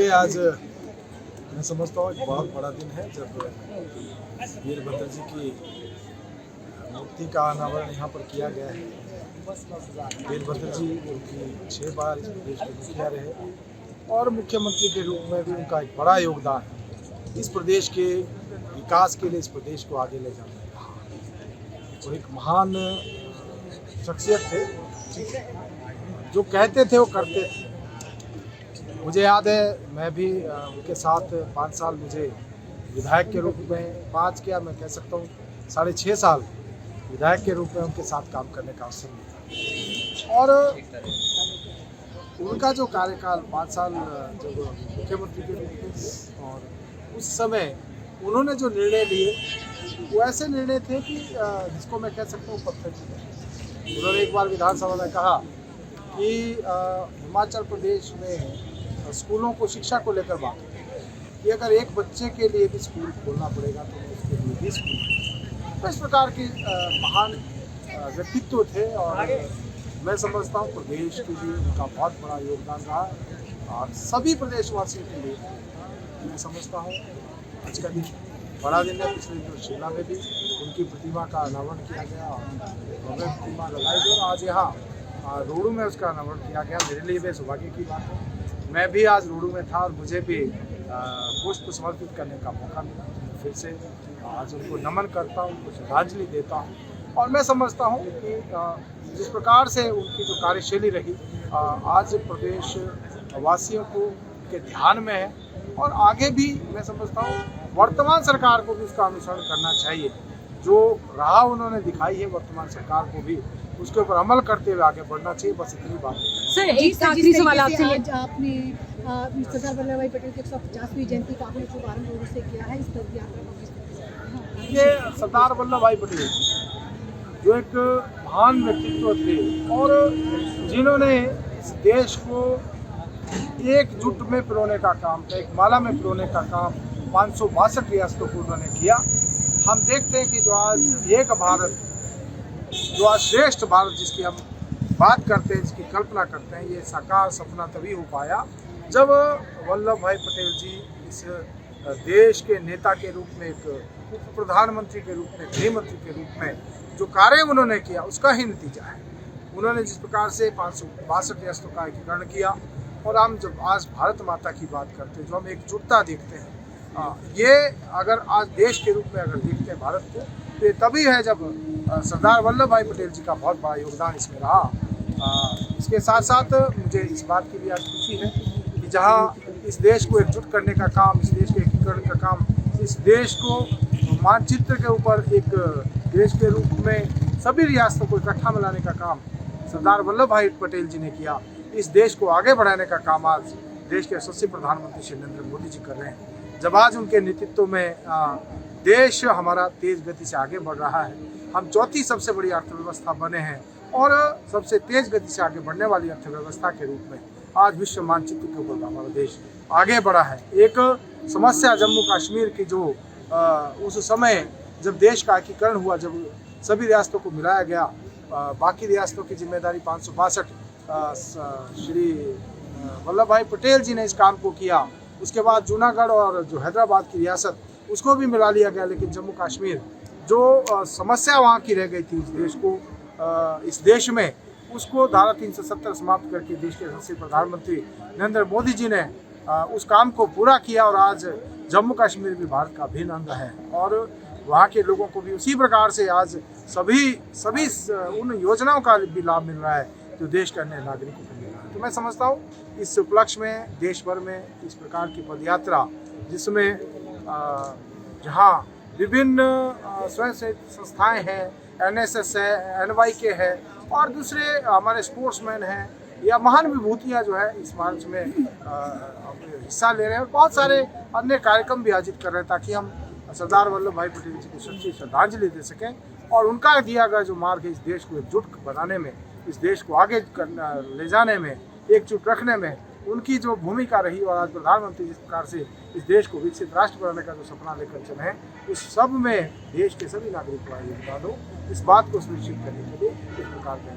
देखिए, आज मैं समझता हूँ एक बहुत बड़ा दिन है जब वीरभद्र जी की मूर्ति का अनावरण यहाँ पर किया गया है। वीरभद्र जी उनकी 6 बार इस प्रदेश के मुखिया रहे और मुख्यमंत्री के रूप में भी उनका एक बड़ा योगदान है इस प्रदेश के विकास के लिए, इस प्रदेश को आगे ले जाने में। वो एक महान शख्सियत थे, जो कहते थे वो करते थे। मुझे याद है, मैं भी उनके साथ 5 साल मुझे विधायक के रूप में, 5 क्या मैं कह सकता हूँ 6.5 साल विधायक के रूप में उनके साथ काम करने का अवसर मिला। और उनका जो कार्यकाल 5 साल जब मुख्यमंत्री के रूप में थे, और उस समय उन्होंने जो निर्णय लिए वो ऐसे निर्णय थे कि जिसको मैं कह सकता हूँ परफेक्ट। उन्होंने एक बार विधानसभा में कहा कि हिमाचल प्रदेश में स्कूलों को, शिक्षा को लेकर बात कि अगर एक बच्चे के लिए भी स्कूल खोलना पड़ेगा तो उसके लिए भी स्कूल। तो इस प्रकार के महान व्यक्तित्व थे और मैं समझता हूँ प्रदेश के लिए उनका बहुत बड़ा योगदान रहा और सभी प्रदेशवासियों के लिए मैं समझता हूँ आज का दिन बड़ा दिन है। पिछले दिनों शिमला में भी उनकी प्रतिमा का अनावरण किया गया और भव्य प्रतिमा लगाई गई और आज यहाँ रोडू में उसका अनावरण किया गया। मेरे लिए भी सौभाग्य की बात है, मैं भी आज रोडू में था और मुझे भी पुष्प समर्पित करने का मौका मिला। फिर से आज उनको नमन करता हूँ, उनको श्रद्धांजलि देता हूँ और मैं समझता हूँ कि जिस प्रकार से उनकी जो कार्यशैली रही आज प्रदेश वासियों को के ध्यान में है और आगे भी मैं समझता हूँ वर्तमान सरकार को भी उसका अनुसरण करना चाहिए। जो राह उन्होंने दिखाई है वर्तमान सरकार को भी उसके ऊपर अमल करते हुए आगे बढ़ना चाहिए। बस इतनी बात है। सर, एक आखिरी सवाल आपसे। आज आपने सरदार वल्लभ भाई पटेल की 150वीं जयंती का आपने शुभारंभ रोड से किया है, इस पद यात्रा। ये सरदार वल्लभ भाई पटेल जो एक महान व्यक्तित्व थे और जिन्होंने इस देश को एकजुट में पिरोने का काम, एक माला में पिरोने का काम 562 रियासतों को उन्होंने किया। हम देखते हैं कि जो आज एक भारत, जो आज श्रेष्ठ भारत जिसकी हम बात करते हैं, जिसकी कल्पना करते हैं, ये साकार सपना तभी हो पाया जब वल्लभ भाई पटेल जी इस देश के नेता के रूप में, एक उप प्रधानमंत्री के रूप में, गृह मंत्री के रूप में जो कार्य उन्होंने किया उसका ही नतीजा है। उन्होंने जिस प्रकार से 562 रियासतों का एकीकरण किया और हम जब आज भारत माता की बात करते हैं, जो हम एकजुटता देखते हैं, ये अगर आज देश के रूप में अगर देखते हैं भारत को, तो ये तभी है जब सरदार वल्लभ भाई पटेल जी का बहुत बड़ा योगदान इसमें रहा। इसके साथ साथ मुझे इस बात की भी आज खुशी है कि जहाँ इस देश को एकजुट करने का काम, इस देश के एकीकरण का काम, इस देश को मानचित्र के ऊपर एक देश के रूप में सभी रियासतों को इकट्ठा मिलाने का काम सरदार वल्लभ भाई पटेल जी ने किया। इस देश को आगे बढ़ाने का काम आज देश के यशस्वी प्रधानमंत्री श्री नरेंद्र मोदी जी कर रहे हैं। जब आज उनके नेतृत्व में देश हमारा तेज गति से आगे बढ़ रहा है, हम चौथी सबसे बड़ी अर्थव्यवस्था बने हैं और सबसे तेज गति से आगे बढ़ने वाली अर्थव्यवस्था के रूप में आज विश्व मानचित्र के ऊपर हमारा देश आगे बढ़ा है। एक समस्या जम्मू कश्मीर की जो उस समय जब देश का एकीकरण हुआ, जब सभी रियासतों को मिलाया गया, बाकी रियासतों की जिम्मेदारी 562 श्री वल्लभ भाई पटेल जी ने इस काम को किया। उसके बाद जूनागढ़ और जो हैदराबाद की रियासत उसको भी मिला लिया गया, लेकिन जम्मू कश्मीर जो समस्या वहाँ की रह गई थी इस देश को, इस देश में, उसको धारा 370 समाप्त करके देश के यशस्वी प्रधानमंत्री नरेंद्र मोदी जी ने उस काम को पूरा किया और आज जम्मू कश्मीर भी भारत का अभिन्न अंग है और वहाँ के लोगों को भी उसी प्रकार से आज सभी उन योजनाओं का भी लाभ मिल रहा है जो देश के अन्य नागरिकों को मिल रहा है। तो मैं समझता हूँ इस उपलक्ष्य में देश भर में इस प्रकार की पदयात्रा, जिसमें जहाँ विभिन्न स्वयंसेवी संस्थाएं हैं, NSS है, NYK है और दूसरे हमारे स्पोर्ट्समैन हैं या महान विभूतियाँ जो है इस मार्च में हिस्सा ले रहे हैं और बहुत सारे अन्य कार्यक्रम भी आयोजित कर रहे हैं ताकि हम सरदार वल्लभ भाई पटेल जी को सच्ची श्रद्धांजलि दे सकें और उनका दिया गया जो मार्ग है इस देश को एकजुट बनाने में, इस देश को आगे ले जाने में, एकजुट रखने में उनकी जो भूमिका रही और आज प्रधानमंत्री जिस प्रकार से इस देश को विकसित राष्ट्र बनाने का जो सपना लेकर चले हैं, उस सब में देश के सभी नागरिकों का योगदान हो, इस बात को सुनिश्चित करने के लिए इस प्रकार के